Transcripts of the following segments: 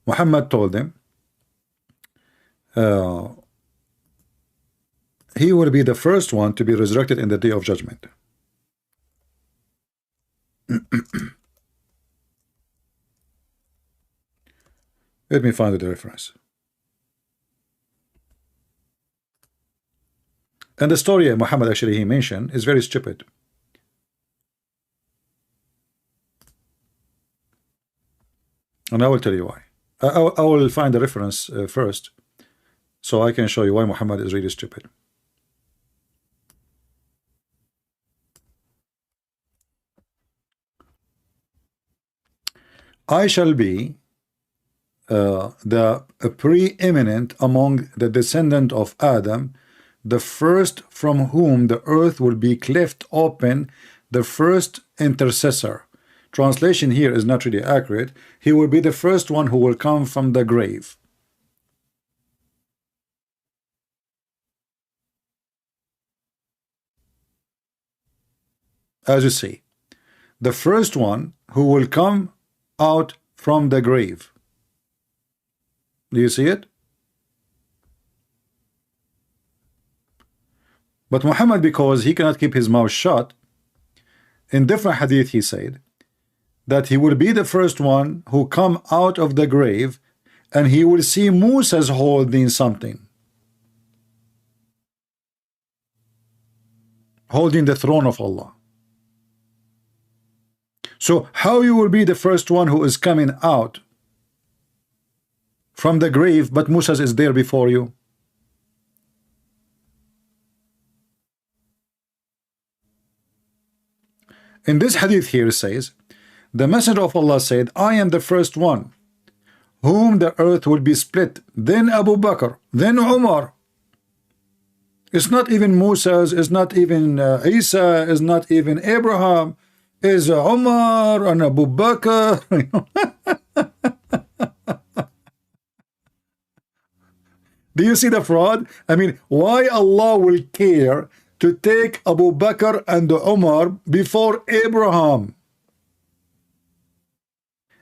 Muhammad told him he will be the first one to be resurrected in the day of judgment. Let me find the reference. And the story Muhammad actually he mentioned is very stupid. And I will tell you why. I will find the reference first, so I can show you why Muhammad is really stupid. I shall be the preeminent among the descendant of Adam, the first from whom the earth will be cleft open, the first intercessor. Translation here is not really accurate. He will be the first one who will come from the grave. As you see, the first one who will come out from the grave. Do you see it? But Muhammad, because he cannot keep his mouth shut, in different hadith he said that he will be the first one who come out of the grave, and he will see Moses holding something, holding the throne of Allah. So how you will be the first one who is coming out from the grave, but Moses is there before you? In this hadith here says, the Messenger of Allah said, I am the first one whom the earth will be split, then Abu Bakr, then Umar. It's not even Moses, it's not even Isa, it's not even Abraham, it's Umar and Abu Bakr. Do you see the fraud? I mean, why Allah will care to take Abu Bakr and Umar before Abraham?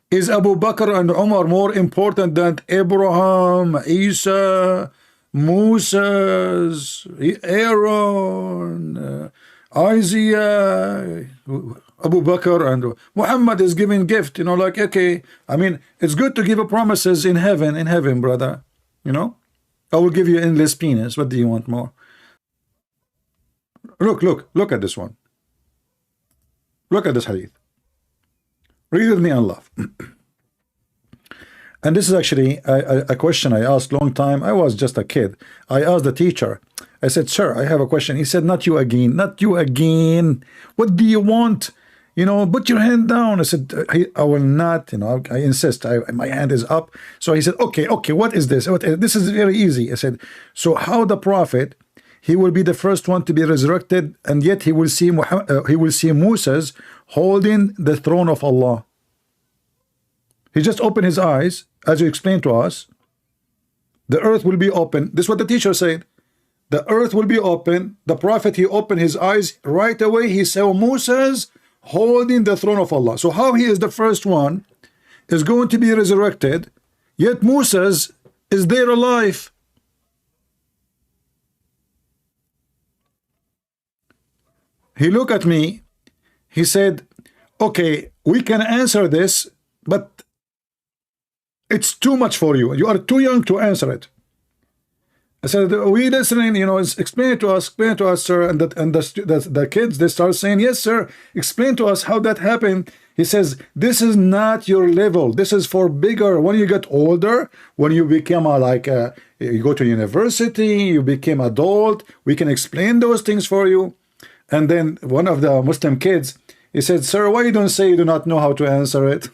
Is Abu Bakr and Umar more important than Abraham, Isa, Moses, Aaron, Isaiah, Abu Bakr and Muhammad is giving gift, you know, like, okay, I mean, it's good to give a promises in heaven, brother, you know, I will give you endless penis. What do you want more? Look at this one. Look at this hadith. Read with me and laugh. And this is actually a question I asked long time. I was just a kid. I asked the teacher. I said, sir, I have a question. He said, not you again. Not you again. What do you want? You know, put your hand down. I said, I will not. You know, I insist. My hand is up. So he said, okay, what is this? This is very easy. I said, so how the prophet, he will be the first one to be resurrected, and yet he will see Moses holding the throne of Allah. He just opened his eyes, as you explained to us. The earth will be open. This is what the teacher said. The earth will be open. The prophet, he opened his eyes. Right away, he saw Moses holding the throne of Allah. So how he is the first one is going to be resurrected, yet Moses is there alive. He looked at me. He said, okay, we can answer this, but it's too much for you. You are too young to answer it. I said, we listening, you know, explain it to us, sir. And the kids, they start saying, yes, sir, explain to us how that happened. He says, this is not your level. This is for bigger. When you get older, when you become you go to university, you become adult, we can explain those things for you. And then one of the Muslim kids, he said, sir, why you don't say you do not know how to answer it?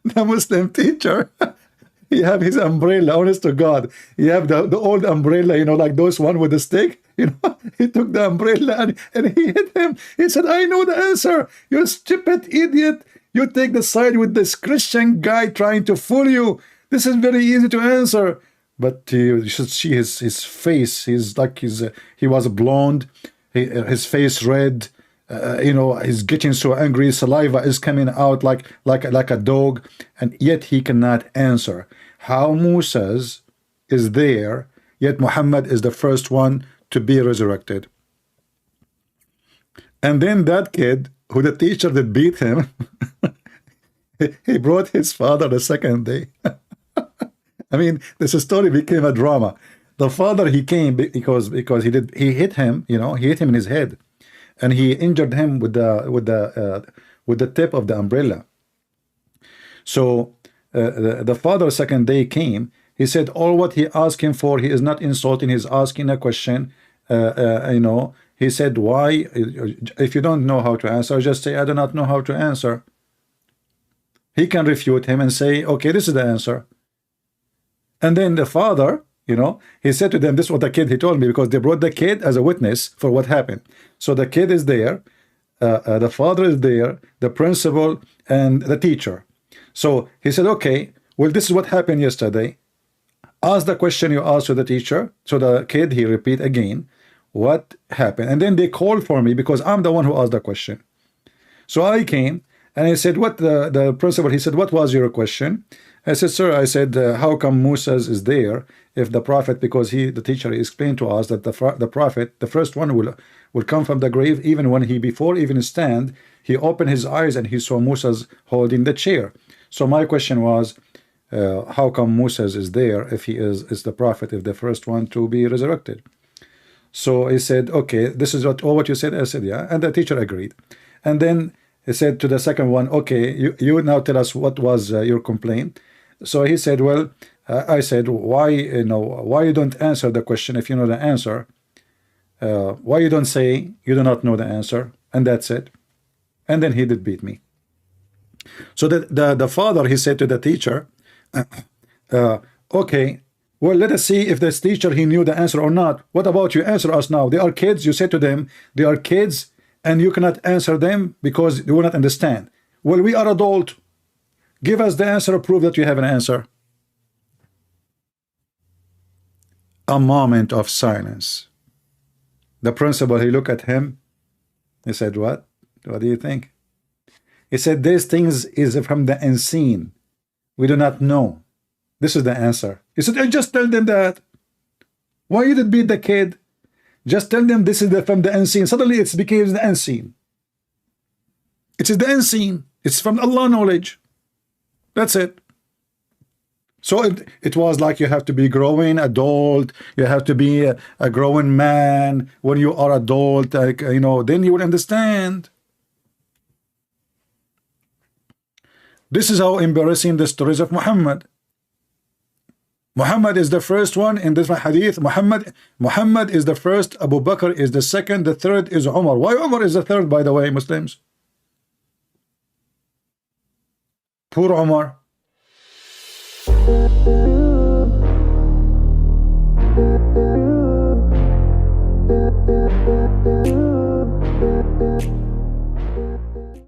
The Muslim teacher, he have his umbrella, honest to God. He have the old umbrella, you know, like those one with the stick. You know, he took the umbrella and he hit him. He said, I know the answer. You stupid idiot. You take the side with this Christian guy trying to fool you. This is very easy to answer. But you should see his face. He was blonde, his face red, you know, he's getting so angry, saliva is coming out like a dog, and yet he cannot answer. How Moses is there, yet Muhammad is the first one to be resurrected. And then that kid, who the teacher that beat him, he brought his father the second day. I mean, this story became a drama. The father, he came because he hit him, you know, he hit him in his head, and he injured him with the tip of the umbrella. So the father second day came. He said all what he asked him for, he is not insulting, he's asking a question. You know, he said, why, if you don't know how to answer, just say I do not know how to answer. He can refute him and say, okay, this is the answer. And then the father, you know, he said to them, this is what the kid, he told me, because they brought the kid as a witness for what happened. So the kid is there, the father is there, the principal, and the teacher. So he said, okay, well, this is what happened yesterday. Ask the question you asked to the teacher. So the kid, he repeat again what happened. And then they called for me because I'm the one who asked the question. So I came and I said, what the principal, he said, what was your question? I said, sir, I said, how come Moses is there if the prophet, because the teacher explained to us that the prophet, the first one will come from the grave, even when before even stand, he opened his eyes and he saw Moses holding the chair. So my question was, how come Moses is there if he is the prophet, if the first one to be resurrected? So he said, okay, this is what you said. I said, yeah. And the teacher agreed. And then he said to the second one, okay, you now tell us what was your complaint. So he said, well, I said, why you don't answer the question if you know the answer? Why you don't say you do not know the answer? And that's it. And then he did beat me. So the father, he said to the teacher, okay, well, let us see if this teacher, he knew the answer or not. What about you? Answer us now. They are kids. You said to them, they are kids, and you cannot answer them because you will not understand. Well, we are adult. Give us the answer, prove that you have an answer. A moment of silence. The principal, he looked at him. He said, what? What do you think? He said, these things is from the unseen. We do not know. This is the answer. He said, just tell them that. Why you did beat the kid? Just tell them this is from the unseen. Suddenly it became the unseen. It is the unseen. It's from Allah knowledge. That's it. So it was like you have to be growing adult. You have to be a growing man. When you are adult, like, you know, then you will understand. This is how embarrassing the stories of Muhammad. Muhammad is the first one in this hadith. Muhammad is the first. Abu Bakr is the second. The third is Umar. Why Umar is the third, by the way, Muslims? Poor Umar.